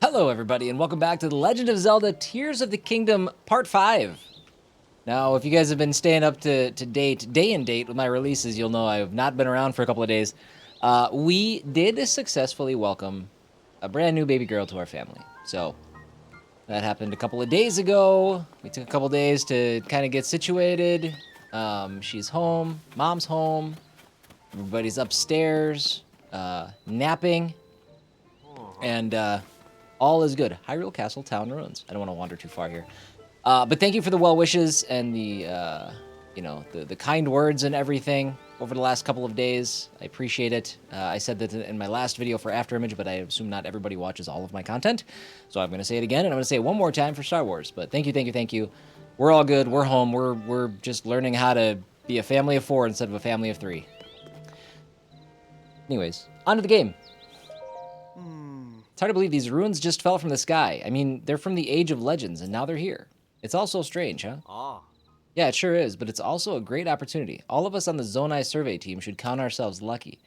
Hello, everybody, and welcome back to The Legend of Zelda Tears of the Kingdom Part 5. Now, if you guys have been staying up to date, day and date with my releases, you'll know I have not been around for a couple of days. We did successfully welcome a brand new baby girl to our family. So, that happened a couple of days ago. We took a couple of days to kind of get situated. She's home, mom's home, everybody's upstairs, napping, and all is good. Hyrule Castle Town Ruins. I don't want to wander too far here. But thank you for the well wishes and the kind words and everything over the last couple of days. I appreciate it. I said that in my last video for Afterimage, but I assume not everybody watches all of my content. So I'm going to say it again, and I'm going to say it one more time for Star Wars. But thank you, thank you, thank you. We're all good. We're home. We're just learning how to be a family of 4 instead of a family of 3. Anyways, on to the game. It's hard to believe these ruins just fell from the sky. I mean, they're from the Age of Legends, and now they're here. It's all so strange, huh? Yeah, it sure is, but it's also a great opportunity. All of us on the Zonai survey team should count ourselves lucky.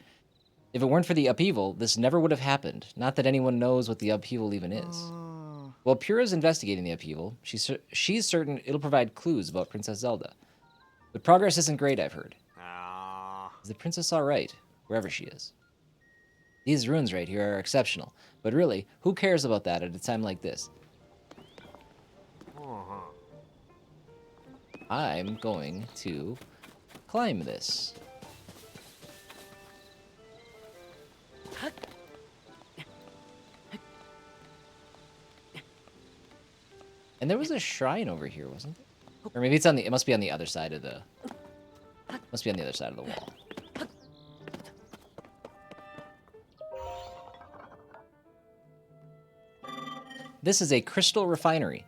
If it weren't for the upheaval, this never would have happened. Not that anyone knows what the upheaval even is. While Purah's investigating the upheaval, she's certain it'll provide clues about Princess Zelda. But progress isn't great, I've heard. Is the princess all right, wherever she is? These ruins right here are exceptional, but really, who cares about that at a time like this? I'm going to climb this. And there was a shrine over here, wasn't there? Or maybe it's on the, it must be on the other side of the, must be on the other side of the wall. This is a crystal refinery.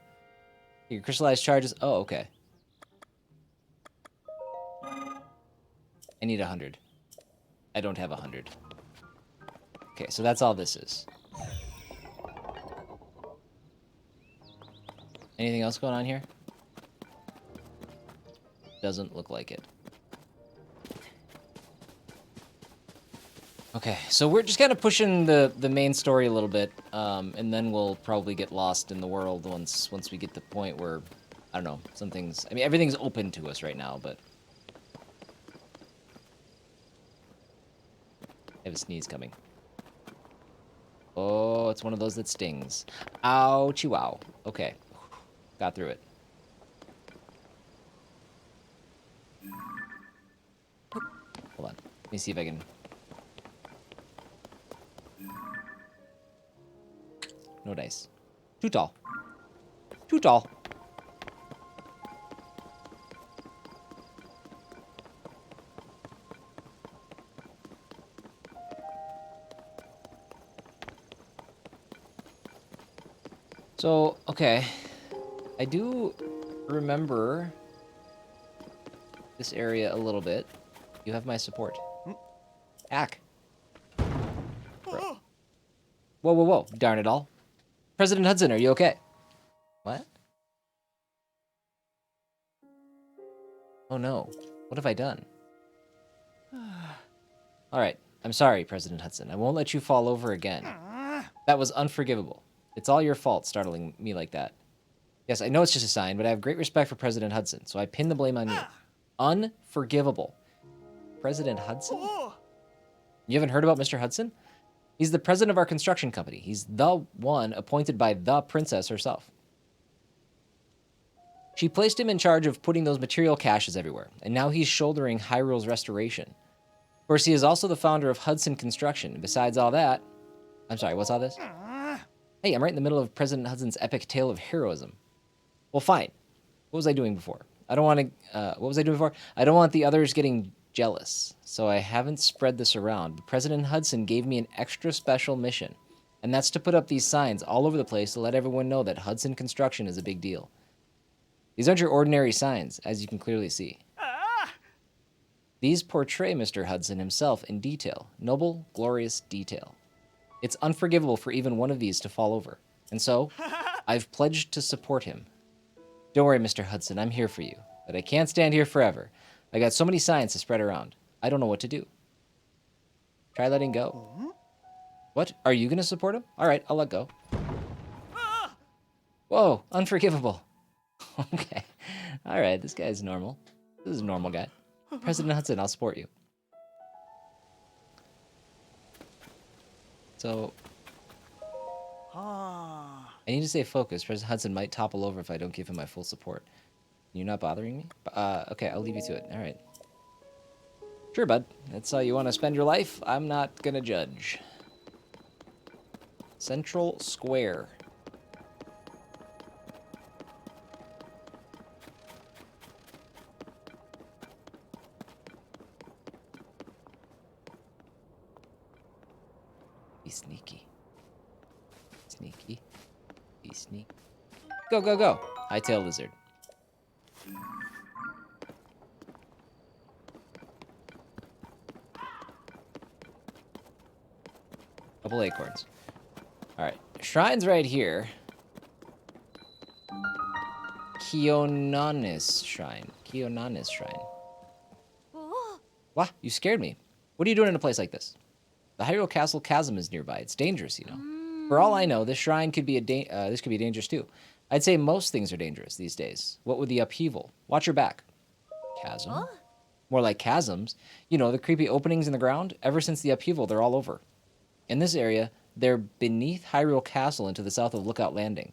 Your crystallized charges. Oh, okay. I need 100. I don't have 100. Okay, so that's all this is. Anything else going on here? Doesn't look like it. Okay, so we're just kind of pushing the main story a little bit, and then we'll probably get lost in the world once we get to the point where, I don't know, some things... I mean, everything's open to us right now, but... I have a sneeze coming. Oh, it's one of those that stings. Ouchie wow. Okay. Got through it. Hold on. Let me see if I can... No dice. Too tall. Too tall. So, okay. I do remember this area a little bit. You have my support. Ack. Bro. Whoa, whoa, whoa. Darn it all. President Hudson, are you okay? What? Oh no. What have I done? Alright. I'm sorry, President Hudson. I won't let you fall over again. That was unforgivable. It's all your fault startling me like that. Yes, I know it's just a sign, but I have great respect for President Hudson, so I pin the blame on you. Unforgivable. President Hudson? You haven't heard about Mr. Hudson? He's the president of our construction company. He's the one appointed by the princess herself. She placed him in charge of putting those material caches everywhere, and now he's shouldering Hyrule's restoration. Of course, he is also the founder of Hudson Construction, and besides all that... I'm sorry, what's all this? Hey, I'm right in the middle of President Hudson's epic tale of heroism. Well, fine. What was I doing before? I don't want to... what was I doing before? I don't want the others getting jealous, so I haven't spread this around. But President Hudson gave me an extra special mission, and that's to put up these signs all over the place to let everyone know that Hudson Construction is a big deal. These aren't your ordinary signs, as you can clearly see. These portray Mr. Hudson himself in detail, noble, glorious detail. It's unforgivable for even one of these to fall over, and so I've pledged to support him. Don't worry, Mr. Hudson, I'm here for you, but I can't stand here forever. I got so many signs to spread around. I don't know what to do. Try letting go. What? Are you going to support him? All right, I'll let go. Whoa, unforgivable. Okay. All right, this guy's normal. This is a normal guy. President Hudson, I'll support you. So, I need to stay focused. President Hudson might topple over if I don't give him my full support. You're not bothering me? Okay, I'll leave you to it. All right. Sure, bud. That's how you want to spend your life. I'm not gonna judge. Central Square. Be sneaky. Sneaky. Be sneaky. Go, go, go. Hightail lizard. Couple acorns. Alright. Shrine's right here. Kyonosis Shrine. Kyonosis Shrine. What? You scared me. What are you doing in a place like this? The Hyrule Castle Chasm is nearby. It's dangerous, you know. For all I know, this shrine could be this could be dangerous too. I'd say most things are dangerous these days. What with the upheaval? Watch your back. Chasm? Huh? More like chasms. You know, the creepy openings in the ground? Ever since the upheaval, they're all over. In this area, they're beneath Hyrule Castle and to the south of Lookout Landing.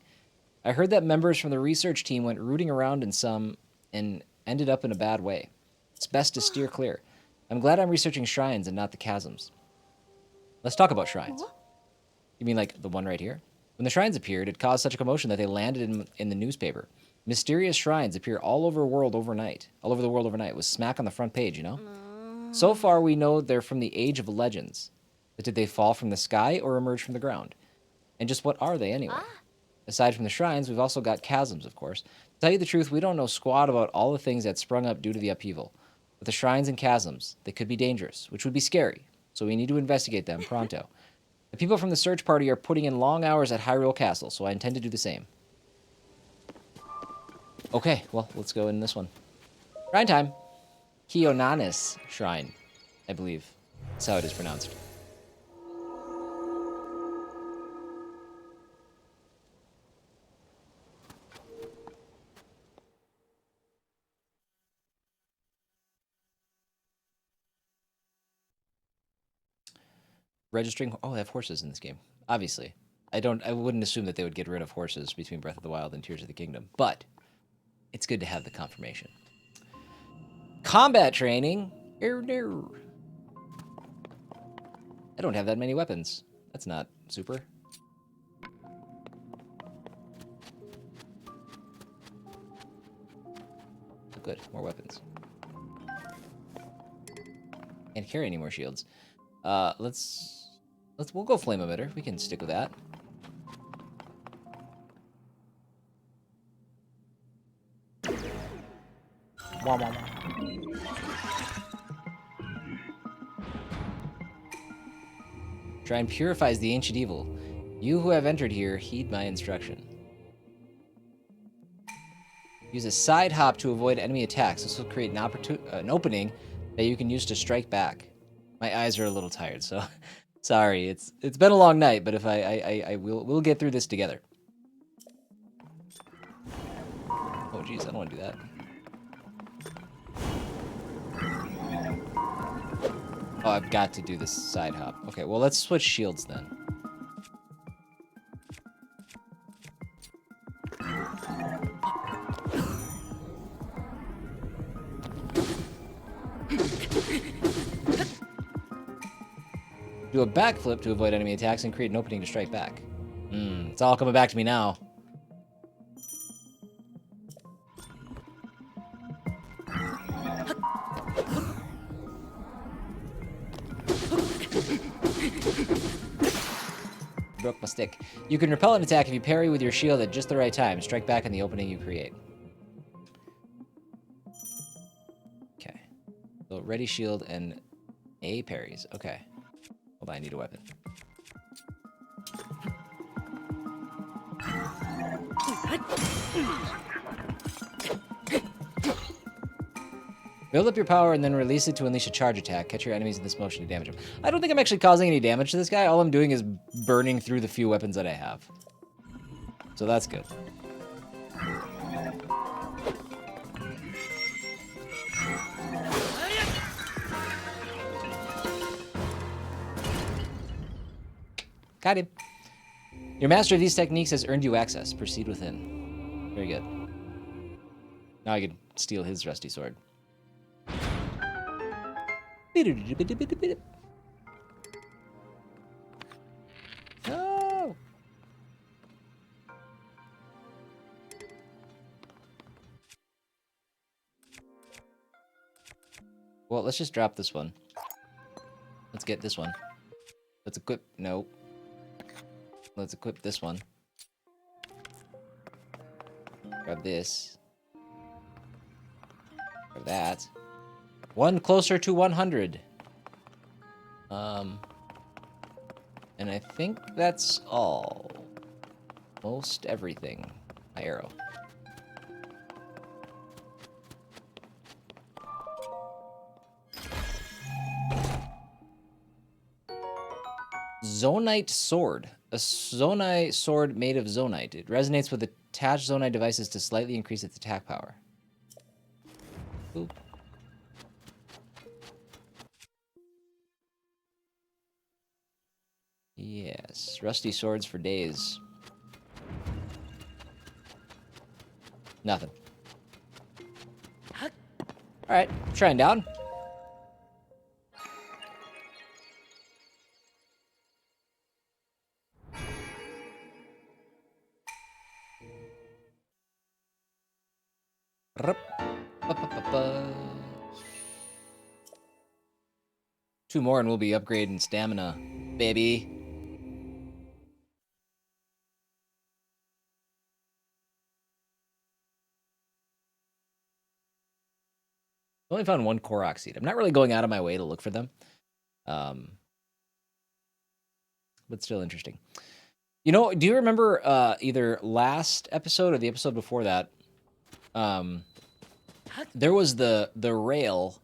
I heard that members from the research team went rooting around in some and ended up in a bad way. It's best to steer clear. I'm glad I'm researching shrines and not the chasms. Let's talk about shrines. You mean like the one right here? When the shrines appeared, it caused such a commotion that they landed in the newspaper. Mysterious shrines appear all over the world overnight. It was smack on the front page, you know? So far, we know they're from the Age of Legends. But did they fall from the sky or emerge from the ground? And just what are they anyway? Aside from the shrines, we've also got chasms, of course. To tell you the truth, we don't know squat about all the things that sprung up due to the upheaval. But the shrines and chasms, they could be dangerous, which would be scary. So we need to investigate them pronto. The people from the search party are putting in long hours at Hyrule Castle, so I intend to do the same. Okay, well, let's go in this one. Shrine time. Kyonosis Shrine, I believe. That's how it is pronounced. Registering. Oh, they have horses in this game. Obviously. I wouldn't assume that they would get rid of horses between Breath of the Wild and Tears of the Kingdom, but it's good to have the confirmation. Combat training. I don't have that many weapons. That's not super. Oh, good, more weapons. Can't carry any more shields. We'll go flame emitter. We can stick with that. Wah, wah, wah. Shrine purifies the ancient evil. You who have entered here, heed my instruction. Use a side hop to avoid enemy attacks. This will create an opening that you can use to strike back. My eyes are a little tired, so sorry. It's been a long night, but if we'll get through this together. Oh geez, I don't want to do that. Oh, I've got to do this side hop. Okay, well let's switch shields then. Do a backflip to avoid enemy attacks and create an opening to strike back. It's all coming back to me now. Broke my stick. You can repel an attack if you parry with your shield at just the right time. Strike back in the opening you create. Okay. So ready shield and A parries. Okay. Hold on, I need a weapon. Build up your power and then release it to unleash a charge attack. Catch your enemies in this motion to damage them. I don't think I'm actually causing any damage to this guy. All I'm doing is burning through the few weapons that I have. So that's good. Got him. Your master of these techniques has earned you access. Proceed within. Very good. Now I can steal his rusty sword. Oh! Well, let's just drop this one. Let's get this one. Let's equip... No. Let's equip this one. Grab this. Grab that. One closer to 100. And I think that's all. Most everything. My arrow. Zonite Sword. A Zonite sword made of Zonite. It resonates with attached Zonite devices to slightly increase its attack power. Oop. Yes. Rusty swords for days. Nothing. Alright. Shrine down. Two more and we'll be upgrading stamina, baby. I only found one Korok seed. I'm not really going out of my way to look for them. But still interesting. You know, do you remember either last episode or the episode before that? There was the rail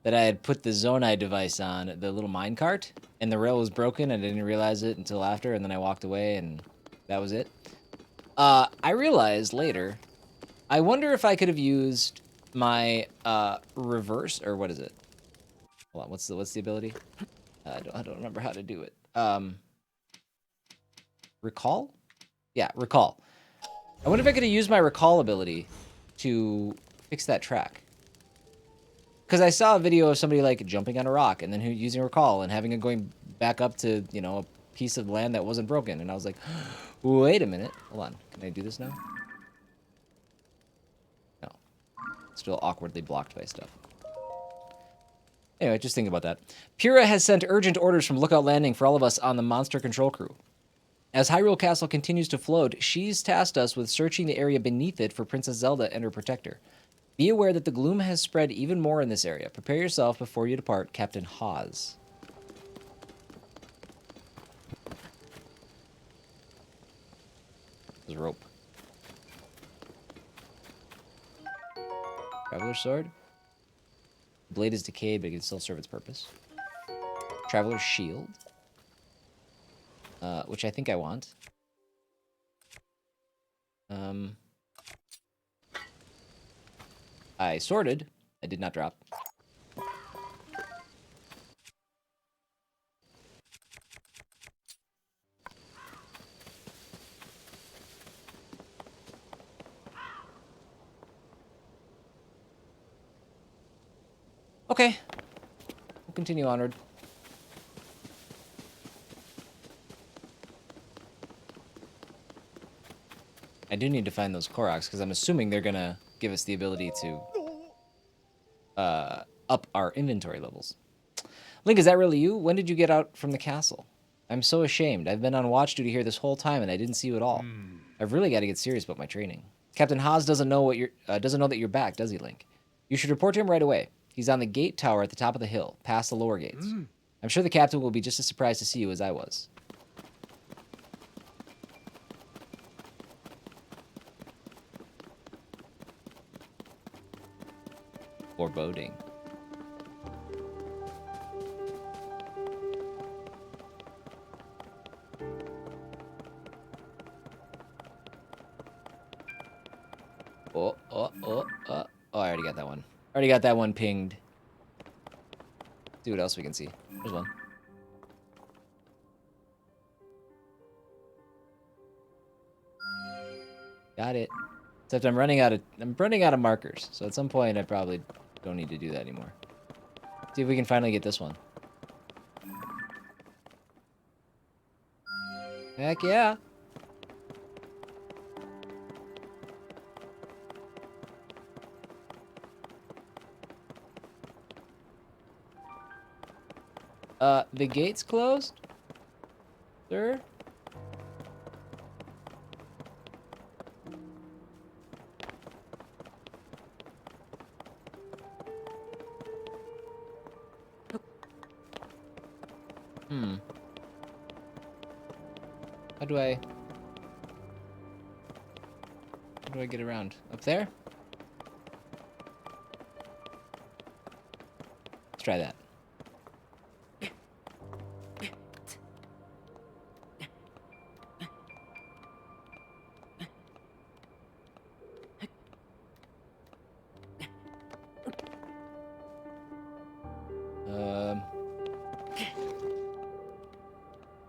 that I had put the Zonai device on, the little minecart, and the rail was broken. I didn't realize it until after, and then I walked away, and that was it. I realized later, I wonder if I could have used my reverse, or what is it? Hold on, what's the ability? I don't remember how to do it. Recall? Yeah, recall. I wonder if I could have used my recall ability to fix that track. Because I saw a video of somebody like jumping on a rock and then using recall and having it going back up to, you know, a piece of land that wasn't broken. And I was like, wait a minute. Hold on. Can I do this now? No. Still awkwardly blocked by stuff. Anyway, just think about that. Purah has sent urgent orders from Lookout Landing for all of us on the monster control crew. As Hyrule Castle continues to float, she's tasked us with searching the area beneath it for Princess Zelda and her protector. Be aware that the gloom has spread even more in this area. Prepare yourself before you depart, Captain Hawes. There's rope. Traveler's sword. The blade is decayed, but it can still serve its purpose. Traveler's shield. Which I think I want. I sorted. I did not drop. Okay. We'll continue onward. I do need to find those Koroks, because I'm assuming they're going to give us the ability to up our inventory levels. Link, is that really you? When did you get out from the castle? I'm so ashamed. I've been on watch duty here this whole time, and I didn't see you at all. I've really got to get serious about my training. Captain Haas doesn't know that you're back, does he, Link? You should report to him right away. He's on the gate tower at the top of the hill, past the lower gates. I'm sure the captain will be just as surprised to see you as I was. Foreboding. Oh, oh, oh, oh. Oh, I already got that one. Already got that one pinged. See what else we can see. There's one. Got it. Except I'm running out of markers. So at some point I probably don't need to do that anymore. See if we can finally get this one. Heck yeah. The gate's closed? Sir? Hmm. How do I get around? Up there? Let's try that.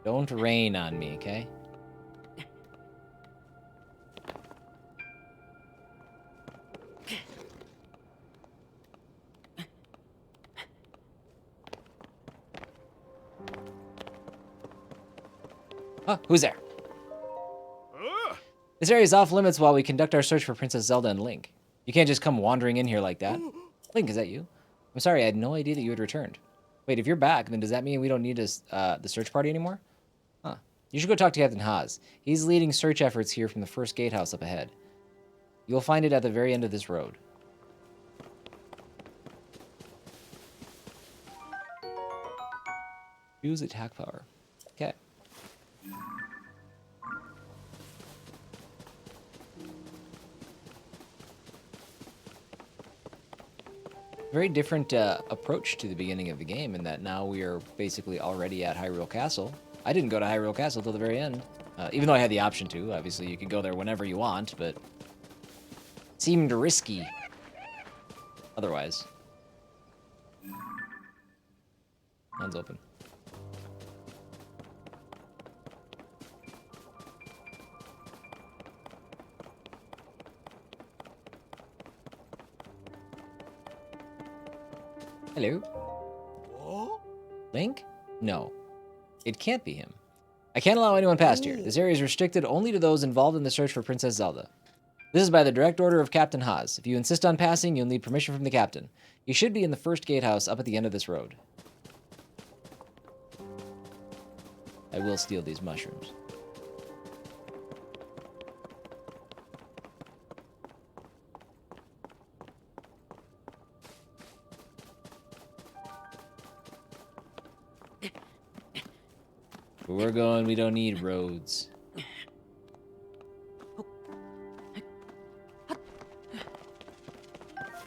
Don't rain on me, okay? Oh, who's there? This area is off limits while we conduct our search for Princess Zelda and Link. You can't just come wandering in here like that. Link, is that you? I'm sorry, I had no idea that you had returned. Wait, if you're back, then does that mean we don't need the search party anymore? Huh. You should go talk to Captain Haas. He's leading search efforts here from the first gatehouse up ahead. You'll find it at the very end of this road. Use attack power. Okay. Very different approach to the beginning of the game in that now we are basically already at Hyrule Castle. I didn't go to Hyrule Castle till the very end, even though I had the option to. Obviously, you could go there whenever you want, but it seemed risky otherwise. One's open. Hello? What? Link? No. It can't be him. I can't allow anyone past here. This area is restricted only to those involved in the search for Princess Zelda. This is by the direct order of Captain Haas. If you insist on passing, you'll need permission from the captain. He should be in the first gatehouse up at the end of this road. I will steal these mushrooms. Where we're going, we don't need roads.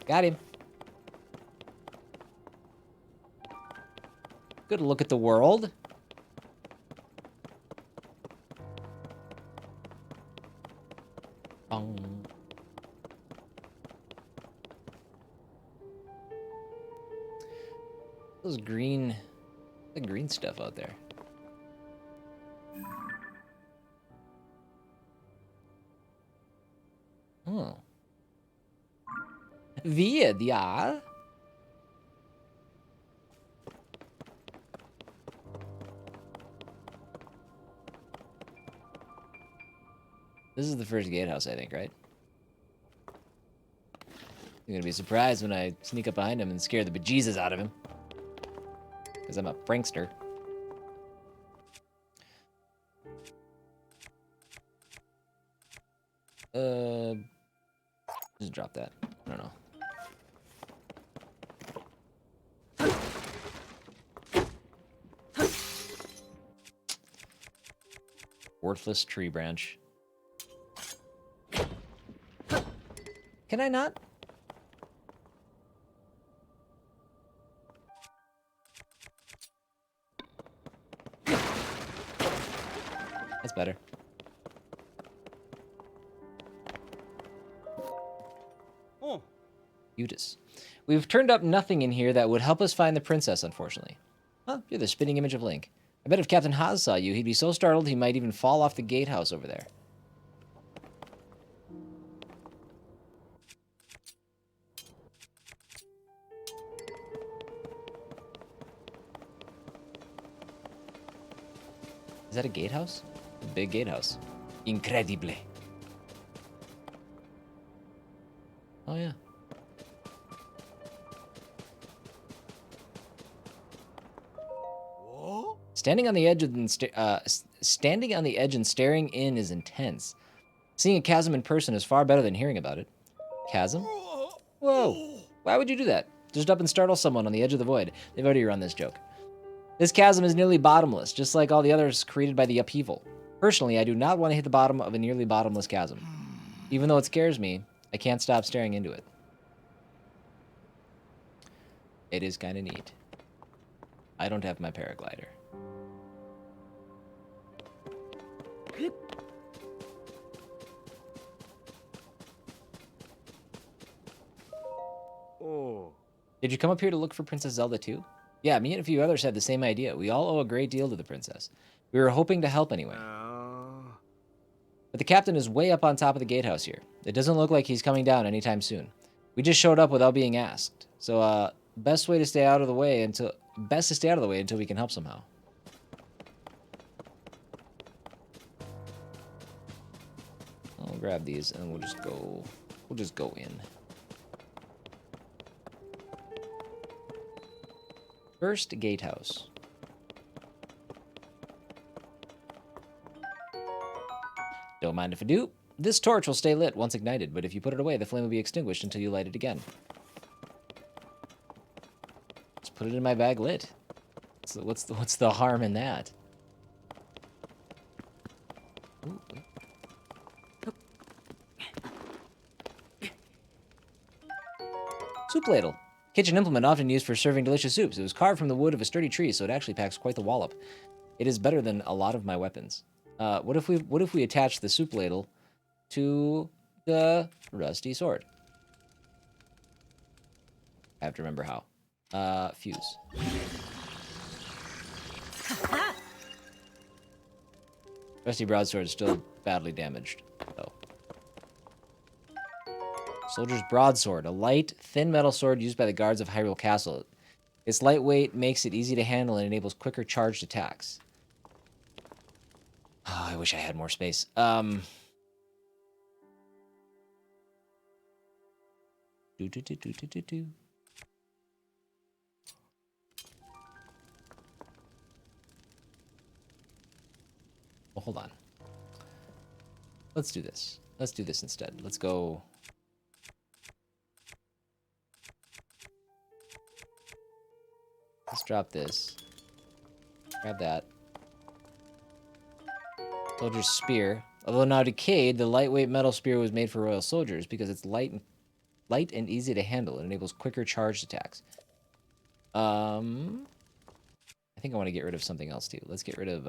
Got him. Good look at the world. Those green, the green stuff out there. Oh. Weird, yeah. This is the first gatehouse, I think, right? You're gonna be surprised when I sneak up behind him and scare the bejesus out of him. Because I'm a prankster. Just drop that. I don't know. Worthless tree branch. Can I not? That's better. Eutis. We've turned up nothing in here that would help us find the princess, unfortunately. Huh, you're the spinning image of Link. I bet if Captain Haas saw you, he'd be so startled he might even fall off the gatehouse over there. Is that a gatehouse? A big gatehouse. Incredible. Oh, yeah. Standing on the edge and staring in is intense. Seeing a chasm in person is far better than hearing about it. Chasm? Whoa! Why would you do that? Just up and startle someone on the edge of the void. They've already run this joke. This chasm is nearly bottomless, just like all the others created by the upheaval. Personally, I do not want to hit the bottom of a nearly bottomless chasm. Even though it scares me, I can't stop staring into it. It is kind of neat. I don't have my paraglider. Oh. Did you come up here to look for Princess Zelda too? Yeah, me and a few others had the same idea. We all owe a great deal to the princess. We were hoping to help anyway. But the captain is way up on top of the gatehouse here. It doesn't look like he's coming down anytime soon. We just showed up without being asked. So, best to stay out of the way until we can help somehow. I'll grab these and we'll just go in. First gatehouse. Don't mind if I do. This torch will stay lit once ignited, but if you put it away, the flame will be extinguished until you light it again. Just put it in my bag lit. So what's the harm in that? Ooh. Soup ladle. Kitchen implement often used for serving delicious soups. It was carved from the wood of a sturdy tree, so it actually packs quite the wallop. It is better than a lot of my weapons. What if we attach the soup ladle to the rusty sword? I have to remember how. Fuse. Rusty broadsword is still badly damaged, though. Soldier's broadsword, a light, thin metal sword used by the guards of Hyrule Castle. Its lightweight makes it easy to handle and enables quicker charged attacks. Oh, I wish I had more space. Oh, hold on. Let's do this. Let's do this instead. Let's go. Let's drop this. Grab that. Soldier's spear. Although now decayed, the lightweight metal spear was made for royal soldiers because it's light and easy to handle. It enables quicker charged attacks. I think I want to get rid of something else too. Let's get rid of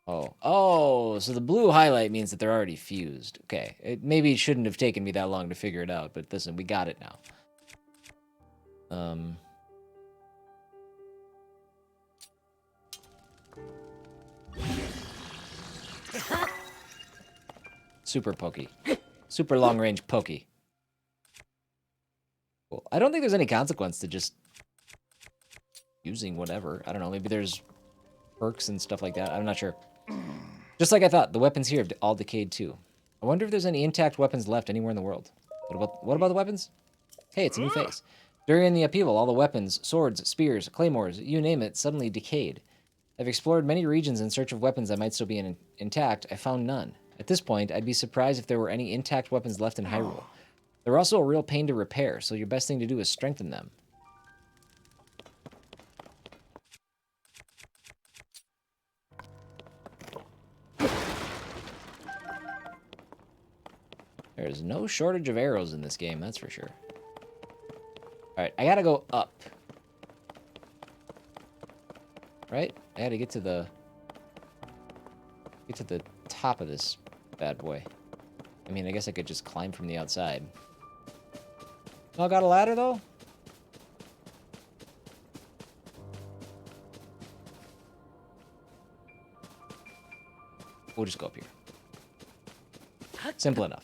Oh, so the blue highlight means that they're already fused. Okay. Maybe it shouldn't have taken me that long to figure it out, but listen, we got it now. Super pokey. Super long-range pokey. Cool. I don't think there's any consequence to just using whatever. I don't know. Maybe there's perks and stuff like that. I'm not sure. Just like I thought, the weapons here have all decayed too. I wonder if there's any intact weapons left anywhere in the world. What about the weapons? Hey, it's a new face. During the upheaval, all the weapons, swords, spears, claymores, you name it, suddenly decayed. I've explored many regions in search of weapons that might still be intact. I found none. At this point, I'd be surprised if there were any intact weapons left in Hyrule. They're also a real pain to repair, so your best thing to do is strengthen them. There's no shortage of arrows in this game, that's for sure. Alright, I gotta go up. Right? I gotta get to the top of this bad boy. I mean, I guess I could just climb from the outside. Oh, I got a ladder, though? We'll just go up here. Simple enough.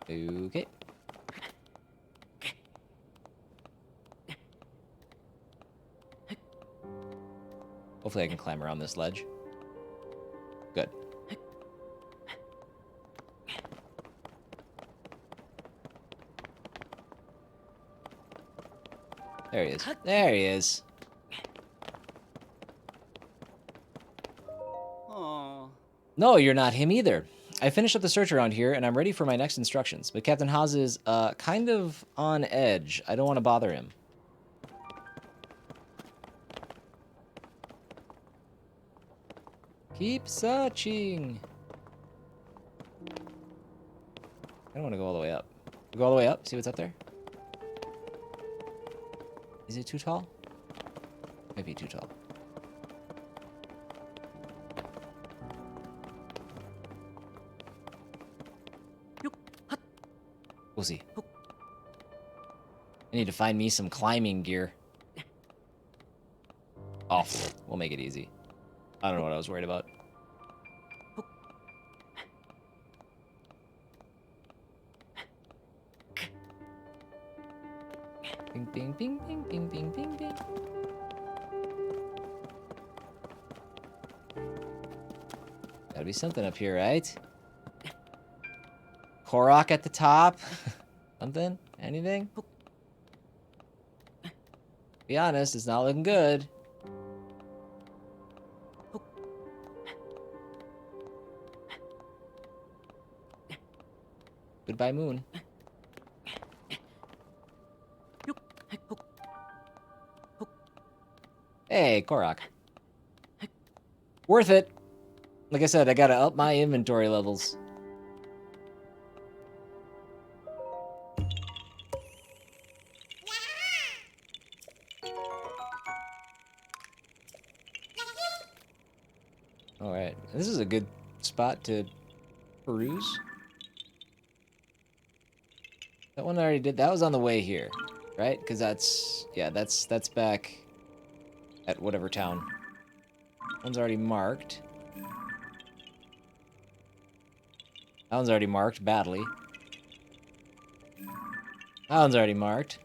Okay. Hopefully I can climb around this ledge. Good. There he is. There he is. Aww. No, you're not him either. I finished up the search around here, and I'm ready for my next instructions. But Captain Haas is kind of on edge. I don't want to bother him. Keep searching. I don't want to go all the way up. Go all the way up, see what's up there? Is it too tall? Might be too tall. We'll see. I need to find me some climbing gear. Oh, we'll make it easy. I don't know what I was worried about. Bing, bing, bing, bing, bing, bing, bing, bing. Gotta be something up here, right? Korok at the top? Something? Anything? Be honest, it's not looking good. Goodbye, moon. Hey, Korok. Worth it. Like I said, I gotta up my inventory levels. Alright, this is a good spot to peruse. That one I already did. That was on the way here, right? Because that's, yeah, that's back at whatever town. One's already marked. That one's already marked badly. That one's already marked.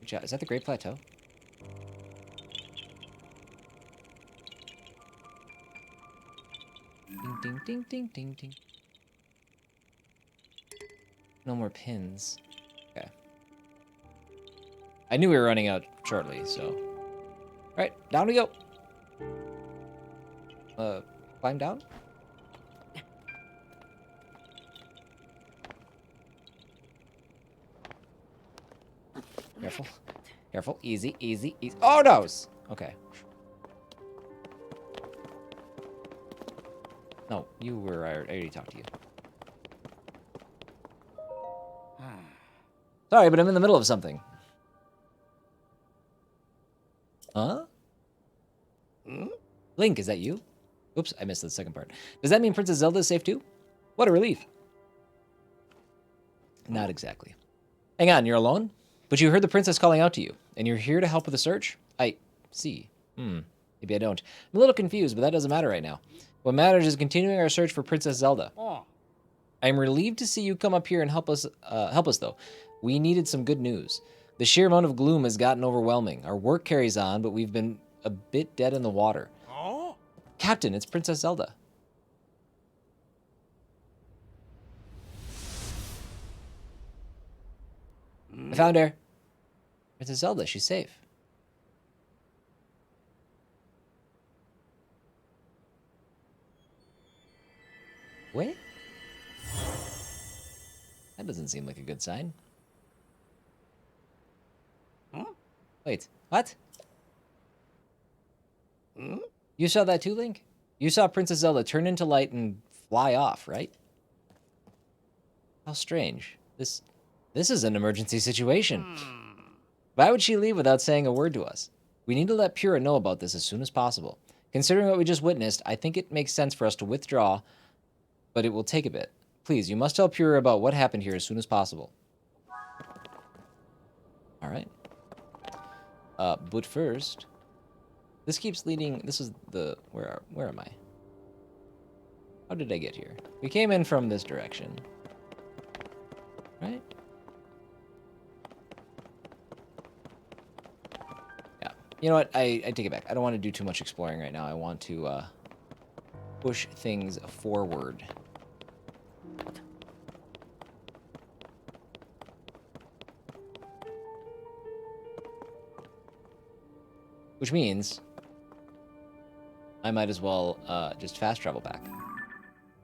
Good job. Is that the Great Plateau? Ding, ding, ding, ding, ding, ding. No more pins. Okay. I knew we were running out shortly, so. Alright, down we go. Climb down? Careful. Careful. Easy, easy, easy. Oh, no! Okay. No, you were... I already talked to you. Sorry, but I'm in the middle of something. Huh? Link, is that you? Oops, I missed the second part. Does that mean Princess Zelda is safe too? What a relief. Not exactly. Hang on, you're alone? But you heard the princess calling out to you, and you're here to help with the search? I see. Maybe I don't. I'm a little confused, but that doesn't matter right now. What matters is continuing our search for Princess Zelda. I'm relieved to see you come up here and help us though. We needed some good news. The sheer amount of gloom has gotten overwhelming. Our work carries on, but we've been a bit dead in the water. Oh? Captain, it's Princess Zelda. I found her. Princess Zelda, she's safe. Wait? That doesn't seem like a good sign. Huh? Wait, what? You saw that too, Link? You saw Princess Zelda turn into light and fly off, right? How strange. This is an emergency situation. Why would she leave without saying a word to us? We need to let Purah know about this as soon as possible. Considering what we just witnessed, I think it makes sense for us to withdraw, but it will take a bit. Please, you must tell Purah about what happened here as soon as possible. Alright. But first, this keeps leading. This is the. Where am I? How did I get here? We came in from this direction. Right? Yeah. You know what? I take it back. I don't want to do too much exploring right now. I want to push things forward. Which means I might as well just fast travel back.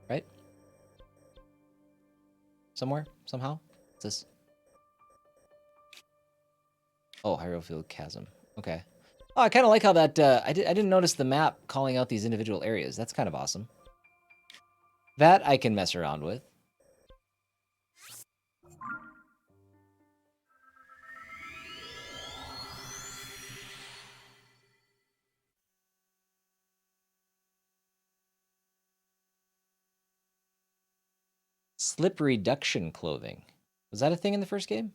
Right? Somewhere? Somehow? What's this? Oh, Hyrule Field Chasm. Okay. Oh, I kind of like how that... I didn't notice the map calling out these individual areas. That's kind of awesome. That I can mess around with. Slip reduction clothing. Was that a thing in the first game?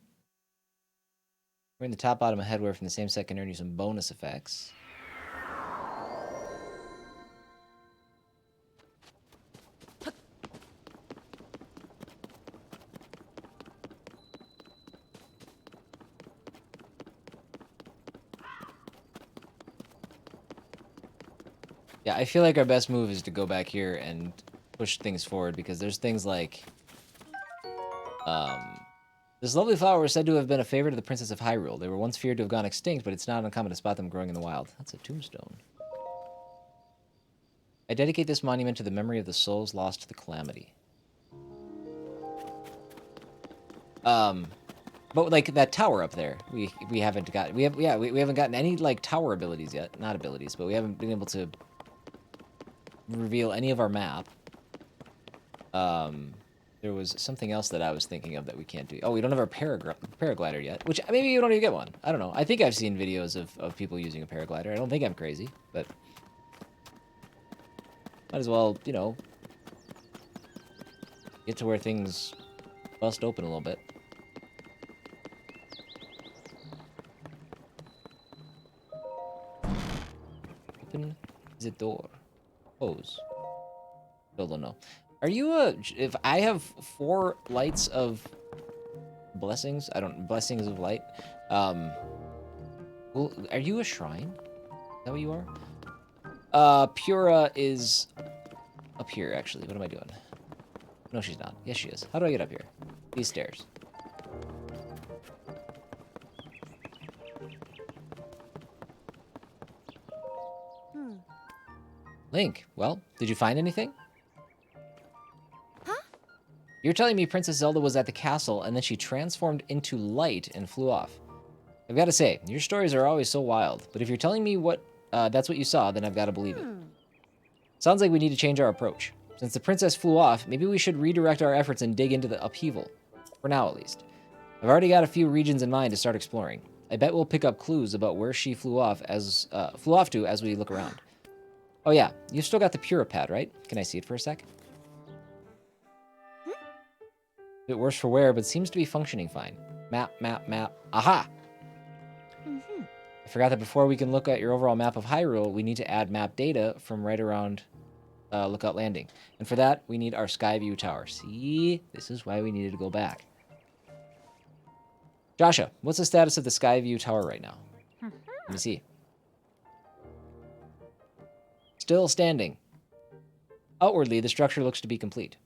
Wearing the top, bottom, and headwear from the same set can earn you some bonus effects. Yeah, I feel like our best move is to go back here and push things forward, because there's things like... this lovely flower was said to have been a favorite of the Princess of Hyrule. They were once feared to have gone extinct, but it's not uncommon to spot them growing in the wild. That's a tombstone. I dedicate this monument to the memory of the souls lost to the calamity. But like that tower up there, we haven't got we haven't gotten any like tower abilities yet. Not abilities, but we haven't been able to reveal any of our map. There was something else that I was thinking of that we can't do. Oh, we don't have our paraglider yet, which maybe you don't even get one. I don't know. I think I've seen videos of people using a paraglider. I don't think I'm crazy, but might as well, you know, get to where things bust open a little bit. Open the door. Close. Still don't know. Are you if I have 4 lights of blessings, blessings of light, well, are you a shrine? Is that what you are? Purah is up here, actually. What am I doing? No, she's not. Yes, she is. How do I get up here? These stairs. Link, well, did you find anything? You're telling me Princess Zelda was at the castle and then she transformed into light and flew off. I've got to say, your stories are always so wild, but if you're telling me that's what you saw, then I've got to believe it. Sounds like we need to change our approach. Since the princess flew off, maybe we should redirect our efforts and dig into the upheaval. For now, at least. I've already got a few regions in mind to start exploring. I bet we'll pick up clues about where she flew off to as we look around. Oh yeah, you've still got the Purah pad, right? Can I see it for a sec? A bit worse for wear, but seems to be functioning fine. Map, map, map. Aha! I forgot that before we can look at your overall map of Hyrule, we need to add map data from right around Lookout Landing. And for that, we need our Skyview tower. See? This is why we needed to go back. Joshua, what's the status of the Skyview tower right now? Let me see. Still standing. Outwardly, the structure looks to be complete.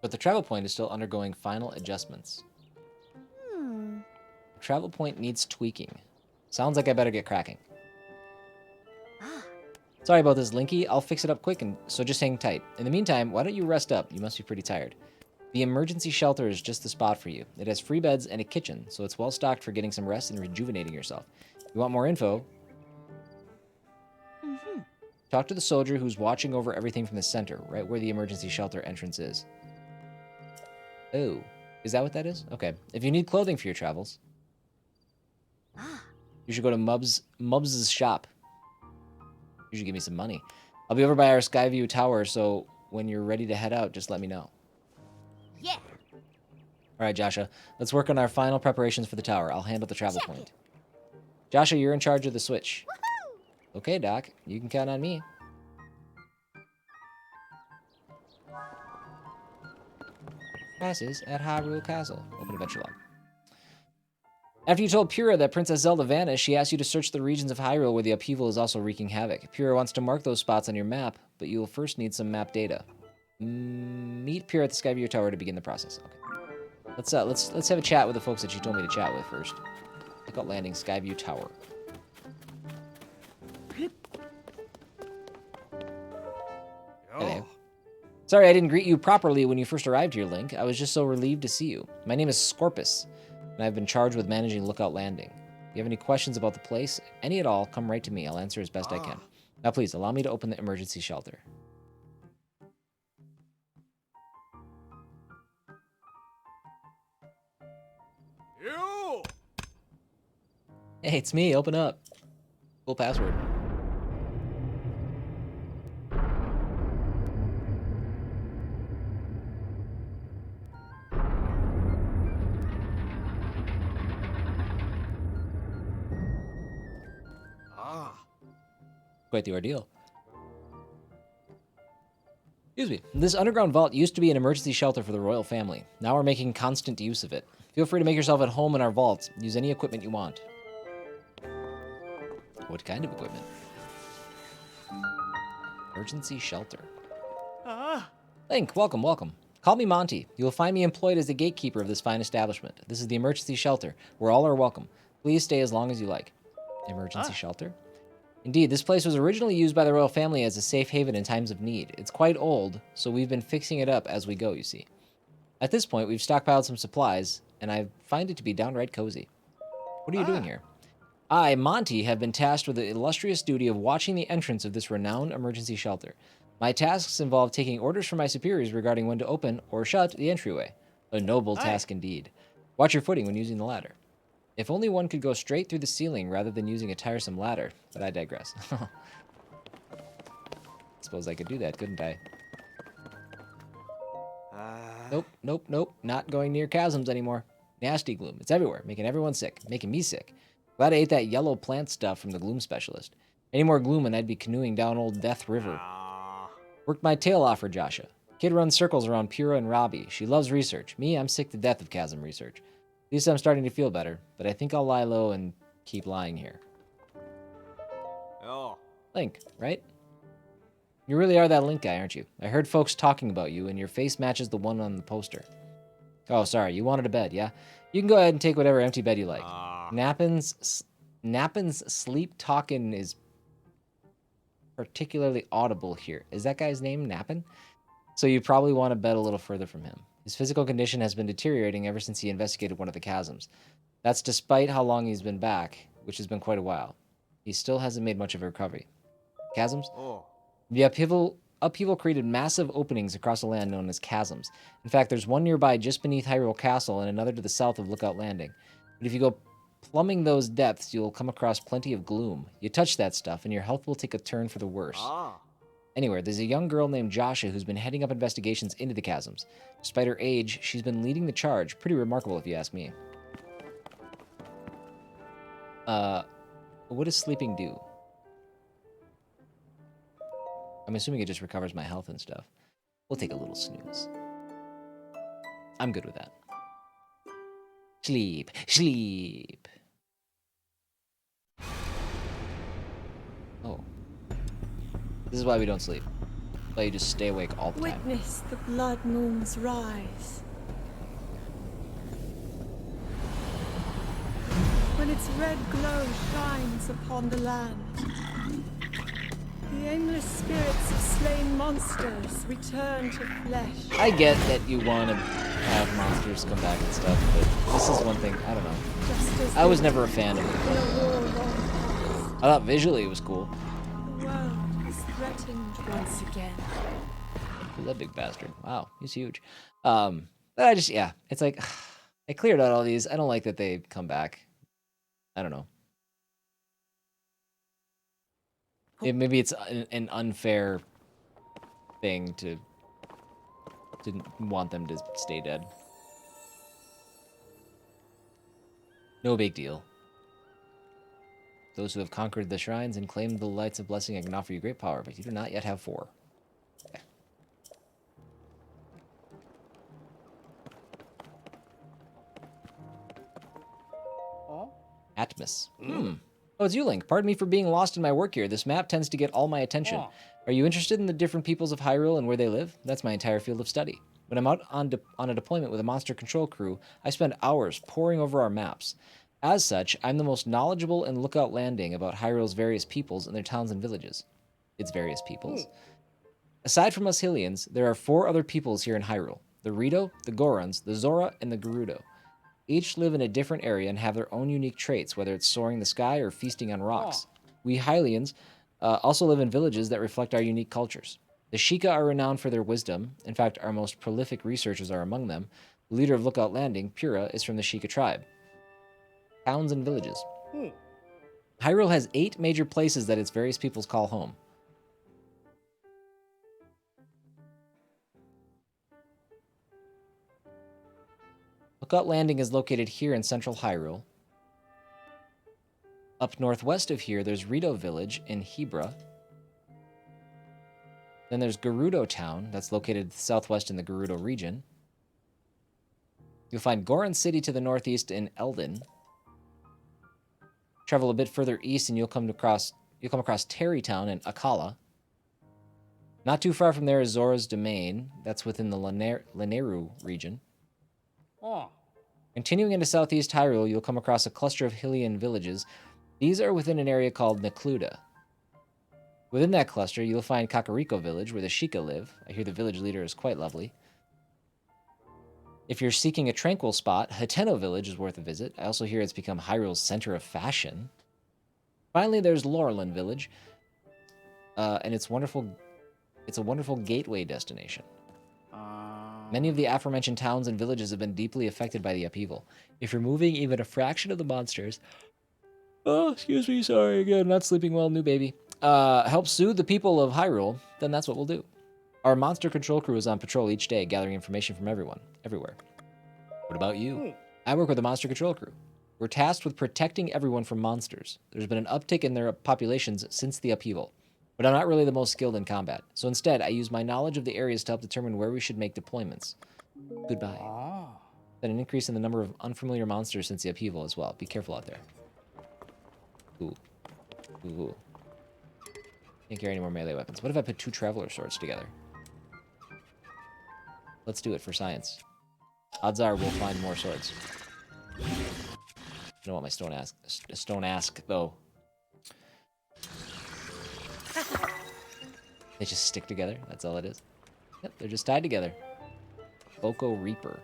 But the travel point is still undergoing final adjustments. The travel point needs tweaking. Sounds like I better get cracking. Sorry about this, Linky. I'll fix it up quick, and so just hang tight. In the meantime, why don't you rest up? You must be pretty tired. The emergency shelter is just the spot for you. It has free beds and a kitchen, so it's well stocked for getting some rest and rejuvenating yourself. If you want more info, talk to the soldier who's watching over everything from the center, right where the emergency shelter entrance is. Oh, is that what that is? Okay. If you need clothing for your travels, you should go to Mubs's shop. You should give me some money. I'll be over by our Skyview tower, so when you're ready to head out, just let me know. Yeah. All right, Joshua. Let's work on our final preparations for the tower. I'll handle the travel point. Joshua, you're in charge of the switch. Woohoo! Okay, Doc. You can count on me. Passes at Hyrule Castle. Open adventure log. After you told Purah that Princess Zelda vanished, she asked you to search the regions of Hyrule where the upheaval is also wreaking havoc. Purah wants to mark those spots on your map, but you will first need some map data. Meet Purah at the Skyview Tower to begin the process. Okay. Let's have a chat with the folks that she told me to chat with first. Lookout Landing, Skyview Tower. Hello. Sorry I didn't greet you properly when you first arrived here, Link. I was just so relieved to see you. My name is Scorpus, and I've been charged with managing Lookout Landing. If you have any questions about the place, any at all, come right to me. I'll answer as best I can. Now please, allow me to open the emergency shelter. Hey, it's me. Open up. Full password. Quite the ordeal. Excuse me. This underground vault used to be an emergency shelter for the royal family. Now we're making constant use of it. Feel free to make yourself at home in our vaults. Use any equipment you want. What kind of equipment? Emergency shelter. Link, welcome, welcome. Call me Monty. You will find me employed as the gatekeeper of this fine establishment. This is the emergency shelter, where all are welcome. Please stay as long as you like. Emergency shelter? Indeed, this place was originally used by the royal family as a safe haven in times of need. It's quite old, so we've been fixing it up as we go, you see. At this point, we've stockpiled some supplies, and I find it to be downright cozy. What are you doing here? I, Monty, have been tasked with the illustrious duty of watching the entrance of this renowned emergency shelter. My tasks involve taking orders from my superiors regarding when to open or shut the entryway. A noble task indeed. Watch your footing when using the ladder. If only one could go straight through the ceiling rather than using a tiresome ladder, but I digress. Suppose I could do that, couldn't I? Nope, nope, nope. Not going near chasms anymore. Nasty gloom. It's everywhere, making everyone sick, making me sick. Glad I ate that yellow plant stuff from the gloom specialist. Any more gloom and I'd be canoeing down old Death River. Worked my tail off for Joshua. Kid runs circles around Purah and Robbie. She loves research. Me, I'm sick to death of chasm research. At least I'm starting to feel better, but I think I'll lie low and keep lying here. Link, right? You really are that Link guy, aren't you? I heard folks talking about you, and your face matches the one on the poster. Oh, sorry, you wanted a bed, yeah? You can go ahead and take whatever empty bed you like. Nappin's sleep talkin' is particularly audible here. Is that guy's name Nappin? So you probably want to bed a little further from him. His physical condition has been deteriorating ever since he investigated one of the chasms. That's despite how long he's been back, which has been quite a while. He still hasn't made much of a recovery. Chasms? The upheaval created massive openings across the land known as chasms. In fact, there's one nearby just beneath Hyrule Castle and another to the south of Lookout Landing. But if you go plumbing those depths, you'll come across plenty of gloom. You touch that stuff and your health will take a turn for the worse. Anyway, there's a young girl named Joshua who's been heading up investigations into the chasms. Despite her age, she's been leading the charge. Pretty remarkable if you ask me. What does sleeping do? I'm assuming it just recovers my health and stuff. We'll take a little snooze. I'm good with that. Sleep. Sleep. Oh. This is why we don't sleep. Why you just stay awake all the time. Witness the blood moon's rise. When its red glow shines upon the land, the aimless spirits of slain monsters return to flesh. I get that you want to have monsters come back and stuff, but this is one thing, I don't know. Just as I was they never a fan of it. in a war long past, I thought visually it was cool. the world is threatened once again. Ooh, that big bastard. Wow, he's huge. But I just, yeah, it's like, I cleared out all these. I don't like that they come back. I don't know. Maybe it's an unfair thing to didn't want them to stay dead. No big deal. Those who have conquered the shrines and claimed the lights of blessing, I can offer you great power, but you do not yet have 4. Okay. Atmos. Oh, it's you, Link. Pardon me for being lost in my work here. This map tends to get all my attention. Are you interested in the different peoples of Hyrule and where they live? That's my entire field of study. When I'm out on a deployment with a monster control crew, I spend hours poring over our maps. As such, I'm the most knowledgeable in Lookout Landing about Hyrule's various peoples and their towns and villages. Its various peoples. Aside from us Hylians, there are 4 other peoples here in Hyrule. The Rito, the Gorons, the Zora, and the Gerudo. Each live in a different area and have their own unique traits, whether it's soaring the sky or feasting on rocks. We Hylians also live in villages that reflect our unique cultures. The Sheikah are renowned for their wisdom. In fact, our most prolific researchers are among them. The leader of Lookout Landing, Purah, is from the Sheikah tribe. Towns and villages. Hyrule has 8 major places that its various peoples call home. Lookout Landing is located here in central Hyrule. Up northwest of here, there's Rito Village in Hebra. Then there's Gerudo Town, that's located southwest in the Gerudo region. You'll find Goron City to the northeast in Eldin. Travel a bit further east and you'll come across Terry Town in Akala. Not too far from there is Zora's Domain, that's within the Lanayru region. Continuing into southeast Hyrule, you'll come across a cluster of Hylian villages. These are within an area called Necluda. Within that cluster, you'll find Kakariko Village, where the Sheikah live. I hear the village leader is quite lovely. If you're seeking a tranquil spot, Hateno Village is worth a visit. I also hear it's become Hyrule's center of fashion. Finally, there's Laurelin Village, and it's a wonderful gateway destination. Many of the aforementioned towns and villages have been deeply affected by the upheaval. If you're moving even a fraction of the monsters... Oh, excuse me, sorry again, not sleeping well, new baby. Help soothe the people of Hyrule, then that's what we'll do. Our monster control crew is on patrol each day, gathering information from everyone, everywhere. What about you? I work with the monster control crew. We're tasked with protecting everyone from monsters. There's been an uptick in their populations since the upheaval, but I'm not really the most skilled in combat. So instead, I use my knowledge of the areas to help determine where we should make deployments. Goodbye. Then an increase in the number of unfamiliar monsters since the upheaval as well. Be careful out there. Ooh. Ooh. Can't carry any more melee weapons. What if I put 2 Traveler Swords together? Let's do it for science. Odds are we'll find more swords. I don't want my stone ask though. They just stick together. That's all it is. Yep, they're just tied together. Boko Reaper.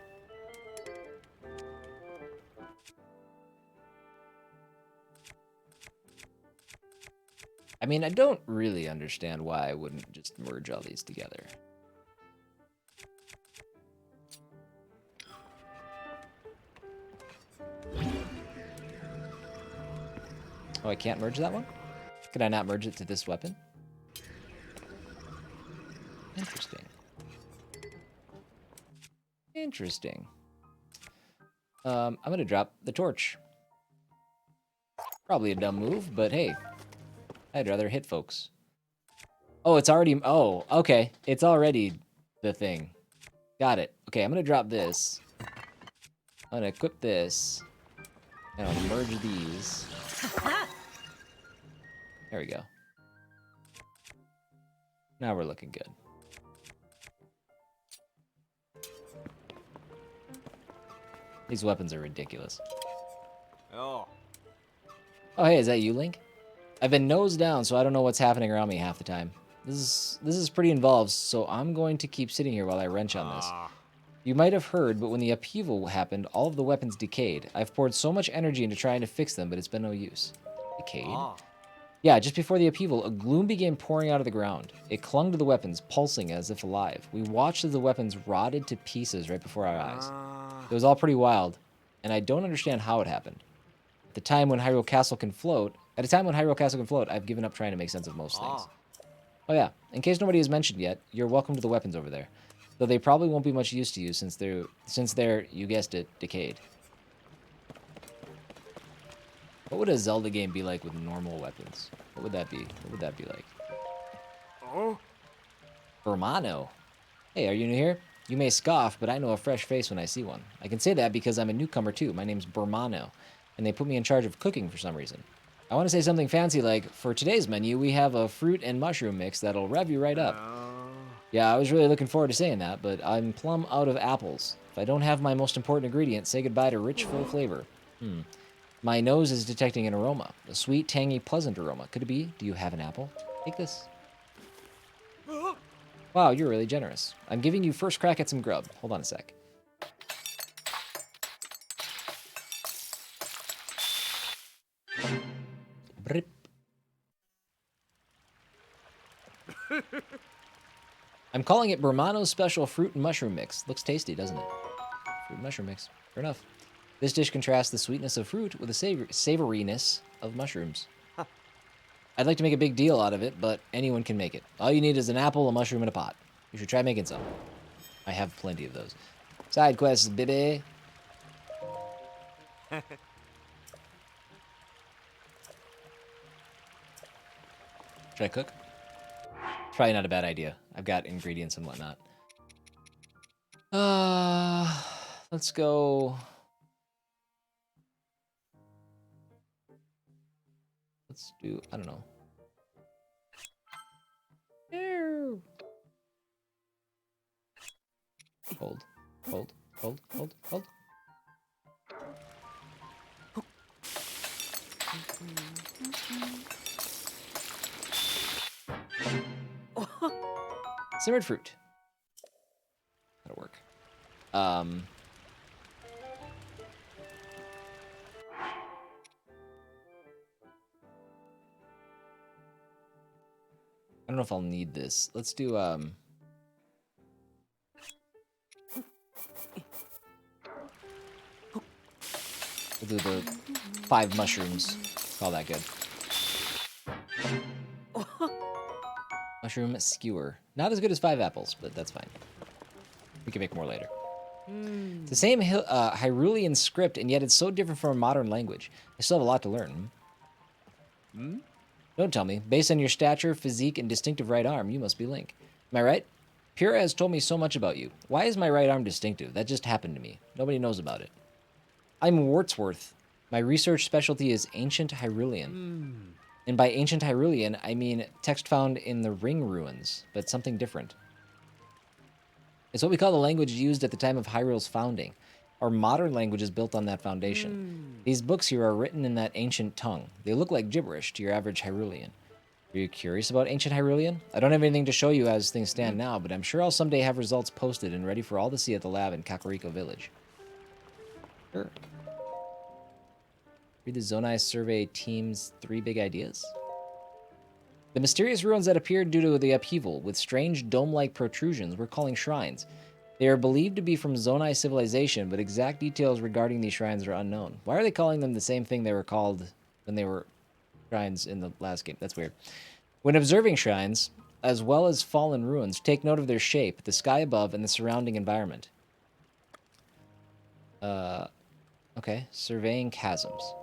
I mean, I don't really understand why I wouldn't just merge all these together. Oh, I can't merge that one? Could I not merge it to this weapon? Interesting. Interesting. I'm gonna drop the torch. Probably a dumb move, but hey. I'd rather hit folks. Oh, it's already... Oh, okay. It's already the thing. Got it. Okay, I'm gonna drop this. I'm gonna equip this. And I'll merge these. There we go. Now we're looking good. These weapons are ridiculous. Oh, hey, is that you, Link? I've been nose down, so I don't know what's happening around me half the time. This is pretty involved, so I'm going to keep sitting here while I wrench on this. You might have heard, but when the upheaval happened, all of the weapons decayed. I've poured so much energy into trying to fix them, but it's been no use. Decayed? Yeah, just before the upheaval, a gloom began pouring out of the ground. It clung to the weapons, pulsing as if alive. We watched as the weapons rotted to pieces right before our eyes. It was all pretty wild, and I don't understand how it happened. At a time when Hyrule Castle can float, I've given up trying to make sense of most things. Oh yeah, in case nobody has mentioned yet, you're welcome to the weapons over there. Though they probably won't be much use to you since they're, you guessed it, decayed. What would a Zelda game be like with normal weapons? What would that be? What would that be like? Oh? Hermano. Hey, are you new here? You may scoff, but I know a fresh face when I see one. I can say that because I'm a newcomer too. My name's Burmano, and they put me in charge of cooking for some reason. I want to say something fancy like, for today's menu, we have a fruit and mushroom mix that'll rev you right up. Yeah, I was really looking forward to saying that, but I'm plumb out of apples. If I don't have my most important ingredient, say goodbye to rich, full flavor. My nose is detecting an aroma. A sweet, tangy, pleasant aroma. Could it be? Do you have an apple? Take this. Wow, you're really generous. I'm giving you first crack at some grub. Hold on a sec. Brip. I'm calling it Burmano's Special Fruit and Mushroom Mix. Looks tasty, doesn't it? Fruit and mushroom mix. Fair enough. This dish contrasts the sweetness of fruit with the savoriness of mushrooms. I'd like to make a big deal out of it, but anyone can make it. All you need is an apple, a mushroom, and a pot. You should try making some. I have plenty of those. Side quests, baby. Should I cook? Probably not a bad idea. I've got ingredients and whatnot. Let's go. Let's do, I don't know. Hold, hold, hold, hold, hold. Simmered fruit. That'll work. I don't know if I'll need this. Let's do, we'll do the 5 mushrooms. Call that good. Mushroom skewer. Not as good as 5 apples, but that's fine. We can make more later. It's the same Hyrulean script, and yet it's so different from a modern language. I still have a lot to learn. Don't tell me. Based on your stature, physique, and distinctive right arm, you must be Link. Am I right? Purah has told me so much about you. Why is my right arm distinctive? That just happened to me. Nobody knows about it. I'm Wartsworth. My research specialty is Ancient Hyrulean. And by Ancient Hyrulean, I mean text found in the Ring Ruins, but something different. It's what we call the language used at the time of Hyrule's founding. Our modern language is built on that foundation. These books here are written in that ancient tongue. They look like gibberish to your average Hyrulean. Are you curious about Ancient Hyrulean? I don't have anything to show you as things stand now, but I'm sure I'll someday have results posted and ready for all to see at the lab in Kakariko Village. Sure. Read the Zonai Survey Team's 3 big ideas. The mysterious ruins that appeared due to the upheaval, with strange dome-like protrusions, we're calling shrines. They are believed to be from Zonai civilization, but exact details regarding these shrines are unknown. Why are they calling them the same thing they were called when they were shrines in the last game? That's weird. When observing shrines, as well as fallen ruins, take note of their shape, the sky above, and the surrounding environment. Okay. Surveying chasms.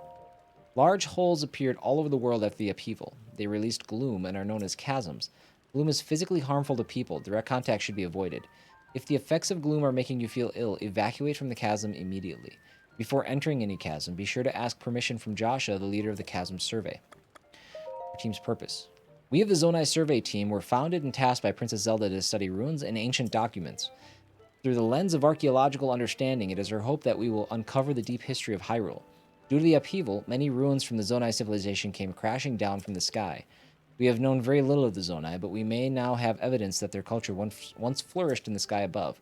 Large holes appeared all over the world after the upheaval. They released gloom and are known as chasms. Gloom is physically harmful to people. Direct contact should be avoided. If the effects of gloom are making you feel ill, evacuate from the chasm immediately. Before entering any chasm, be sure to ask permission from Joshua, the leader of the chasm survey. Our team's purpose. We of the Zonai Survey Team were founded and tasked by Princess Zelda to study ruins and ancient documents. Through the lens of archaeological understanding, it is our hope that we will uncover the deep history of Hyrule. Due to the upheaval, many ruins from the Zonai civilization came crashing down from the sky. We have known very little of the Zonai, but we may now have evidence that their culture once flourished in the sky above.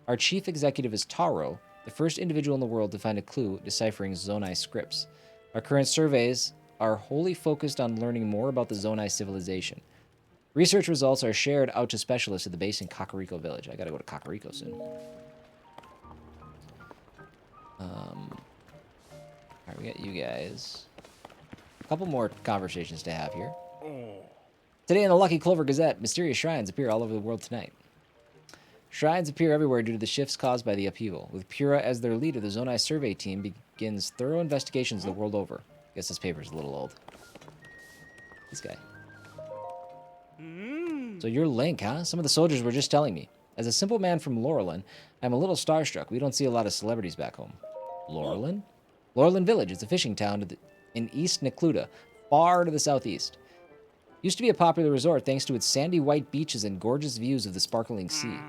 Our chief executive is Taro, the first individual in the world to find a clue deciphering Zonai scripts. Our current surveys are wholly focused on learning more about the Zonai civilization. Research results are shared out to specialists at the base in Kakariko Village. I gotta go to Kakariko soon. Alright, we got you guys. A couple more conversations to have here. Today in the Lucky Clover Gazette, mysterious shrines appear all over the world tonight. Shrines appear everywhere due to the shifts caused by the upheaval. With Purah as their leader, the Zonai survey team begins thorough investigations the world over. Guess this paper's a little old. This guy. So you're Link, huh? Some of the soldiers were just telling me. As a simple man from Laurelin, I'm a little starstruck. We don't see a lot of celebrities back home. Laurelin? Laurelin Village is a fishing town in East Necluda, far to the southeast. Used to be a popular resort thanks to its sandy white beaches and gorgeous views of the sparkling sea.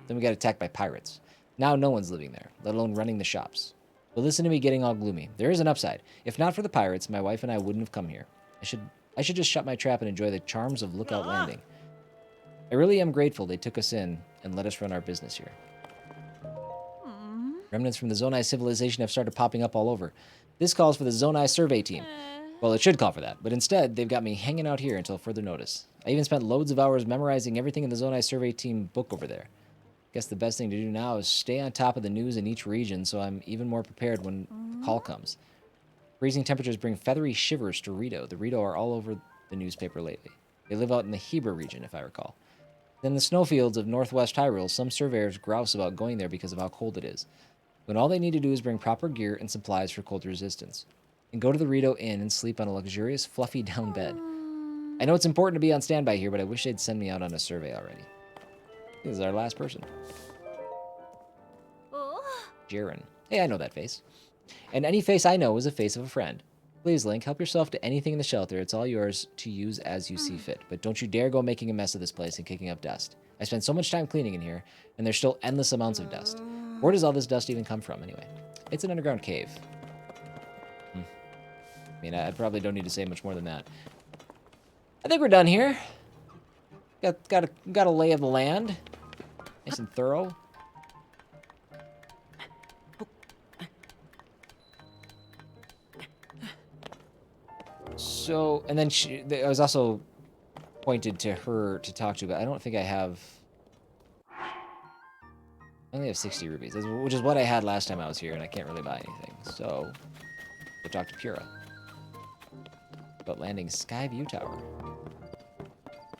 Then we got attacked by pirates. Now no one's living there, let alone running the shops. But listen to me getting all gloomy. There is an upside. If not for the pirates, my wife and I wouldn't have come here. I should just shut my trap and enjoy the charms of Lookout Landing. I really am grateful they took us in and let us run our business here. Remnants from the Zonai civilization have started popping up all over. This calls for the Zonai survey team. Well, it should call for that, but instead, they've got me hanging out here until further notice. I even spent loads of hours memorizing everything in the Zonai survey team book over there. Guess the best thing to do now is stay on top of the news in each region so I'm even more prepared when the call comes. Freezing temperatures bring feathery shivers to Rito. The Rito are all over the newspaper lately. They live out in the Hebra region, if I recall. In the snowfields of northwest Hyrule, some surveyors grouse about going there because of how cold it is, when all they need to do is bring proper gear and supplies for cold resistance, and go to the Rito Inn and sleep on a luxurious, fluffy down bed. I know it's important to be on standby here, but I wish they'd send me out on a survey already. This is our last person. Jiren. Hey, I know that face. And any face I know is a face of a friend. Please, Link, help yourself to anything in the shelter. It's all yours to use as you see fit. But don't you dare go making a mess of this place and kicking up dust. I spent so much time cleaning in here, and there's still endless amounts of dust. Where does all this dust even come from, anyway? It's an underground cave. I mean, I probably don't need to say much more than that. I think we're done here. Got a lay of the land. Nice and thorough. So, and then I was also pointed to her to talk to, but I don't think I have... I only have 60 rubies, which is what I had last time I was here, and I can't really buy anything. So, go talk to Purah about landing Skyview Tower.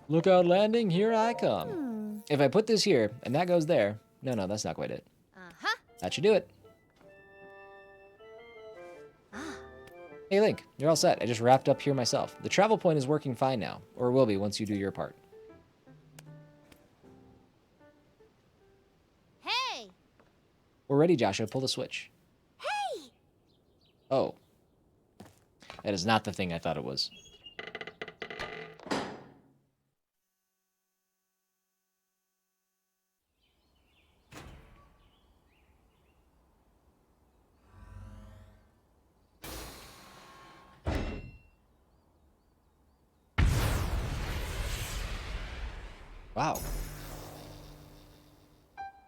Lookout Landing, here I come. If I put this here, and that goes there... No, that's not quite it. That should do it. Hey, Link, you're all set. I just wrapped up here myself. The travel point is working fine now, or will be once you do your part. Hey! We're ready, Joshua. Pull the switch. Hey! Oh. That is not the thing I thought it was. Wow.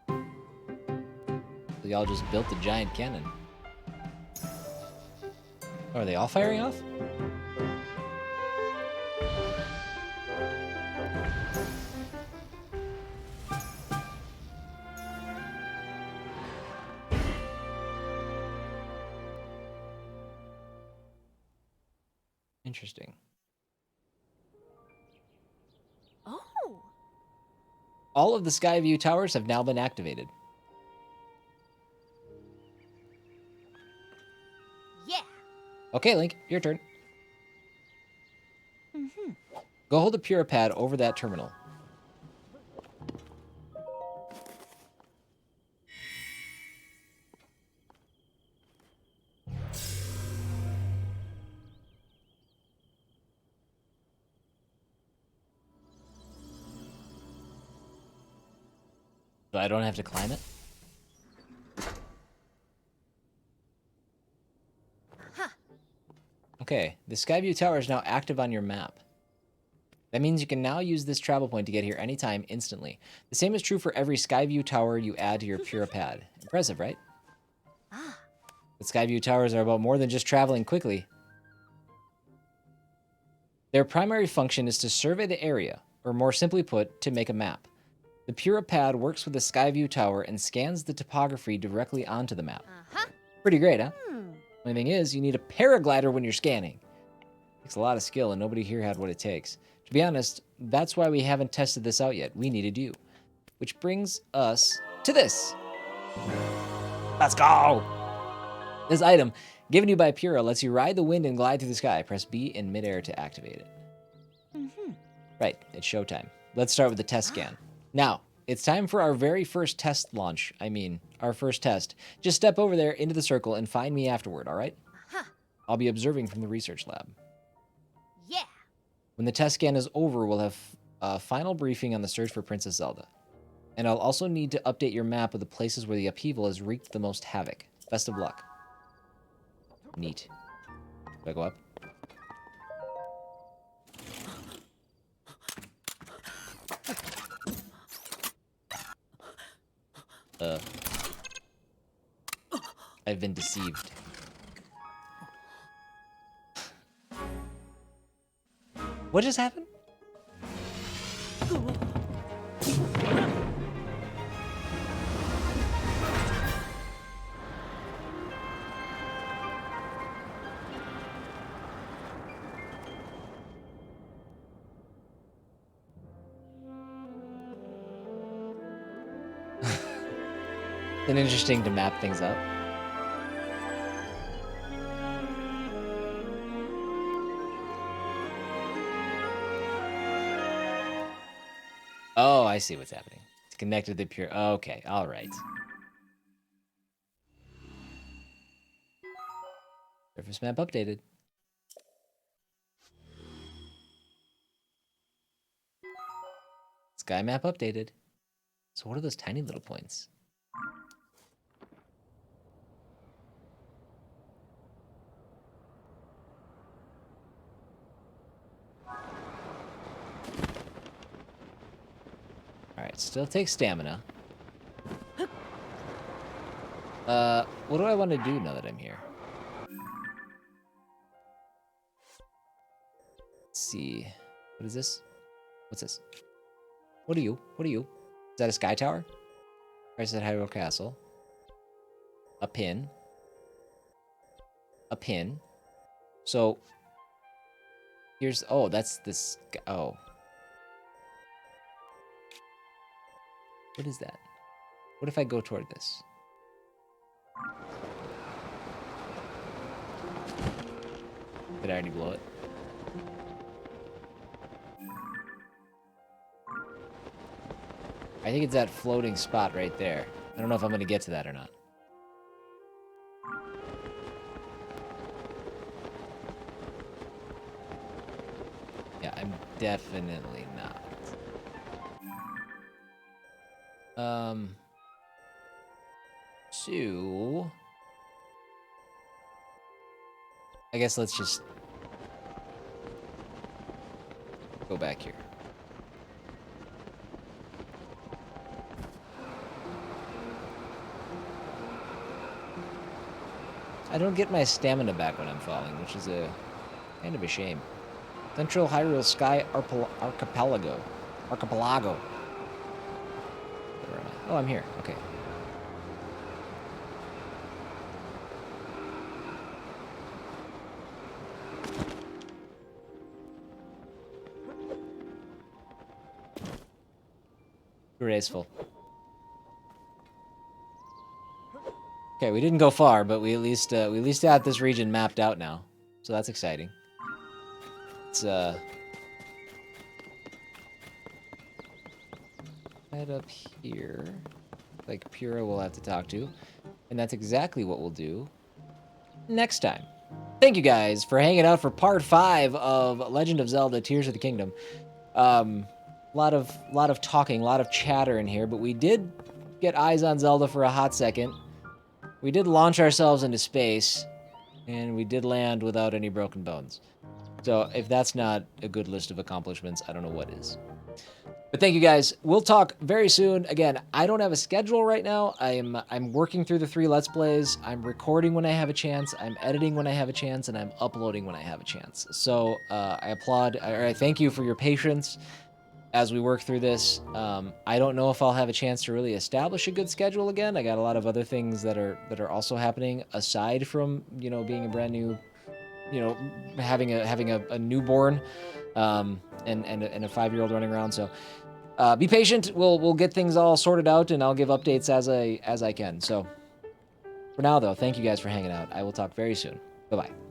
So y'all just built the giant cannon. Oh, are they all firing off? Interesting. Oh! All of the Skyview towers have now been activated. Yeah! Okay, Link, your turn. Go hold the Purah pad over that terminal. So I don't have to climb it? Okay, the Skyview Tower is now active on your map. That means you can now use this travel point to get here anytime, instantly. The same is true for every Skyview tower you add to your Purah pad. Impressive, right? Ah. The Skyview towers are about more than just traveling quickly. Their primary function is to survey the area, or more simply put, to make a map. The Purah pad works with the Skyview tower and scans the topography directly onto the map. Uh-huh. Pretty great, huh? Hmm. Only thing is, you need a paraglider when you're scanning. Takes a lot of skill, and nobody here had what it takes. To be honest, that's why we haven't tested this out yet. We needed you. Which brings us to this. Let's go! This item, given you by Purah, lets you ride the wind and glide through the sky. Press B in midair to activate it. Mm-hmm. Right, it's showtime. Let's start with the test scan. Now, it's time for our very first test launch. I mean, our first test. Just step over there into the circle and find me afterward, all right? Huh. I'll be observing from the research lab. Yeah. When the test scan is over, we'll have a final briefing on the search for Princess Zelda. And I'll also need to update your map of the places where the upheaval has wreaked the most havoc. Best of luck. Neat. Do I go up? I've been deceived. What just happened? It's interesting to map things up. Oh, I see what's happening. It's connected to the pure. Okay, all right. Surface map updated. Sky map updated. So what are those tiny little points? Alright, still takes stamina. What do I want to do now that I'm here? Let's see. What is this? What's this? What are you? What are you? Is that a sky tower? Or is that Hyrule Castle? A pin. A pin. So, here's... Oh, that's this... Oh. What is that? What if I go toward this? Did I already blow it? I think it's that floating spot right there. I don't know if I'm going to get to that or not. Yeah, I'm definitely not. So... I guess let's just go back here. I don't get my stamina back when I'm falling, which is a kind of a shame. Central Hyrule Sky Archipelago. Archipelago. Where am I? Oh, I'm here. Okay. Graceful. Okay, we didn't go far, but we at least got this region mapped out now, so that's exciting. It's head up here, like Purah we'll have to talk to, and that's exactly what we'll do next time. Thank you guys for hanging out for part 5 of Legend of Zelda: Tears of the Kingdom. Lot of talking, a lot of chatter in here, but we did get eyes on Zelda for a hot second. We did launch ourselves into space, and we did land without any broken bones. So if that's not a good list of accomplishments, I don't know what is. But thank you guys. We'll talk very soon. Again, I don't have a schedule right now. I'm working through the 3 Let's Plays. I'm recording when I have a chance. I'm editing when I have a chance, and I'm uploading when I have a chance. So I thank you for your patience as we work through this. I don't know if I'll have a chance to really establish a good schedule again. I got a lot of other things that are also happening aside from, you know, being a brand new, you know, having a newborn, and a 5-year-old running around. So be patient. We'll get things all sorted out, and I'll give updates as I can. So for now, though, thank you guys for hanging out. I will talk very soon. Bye bye.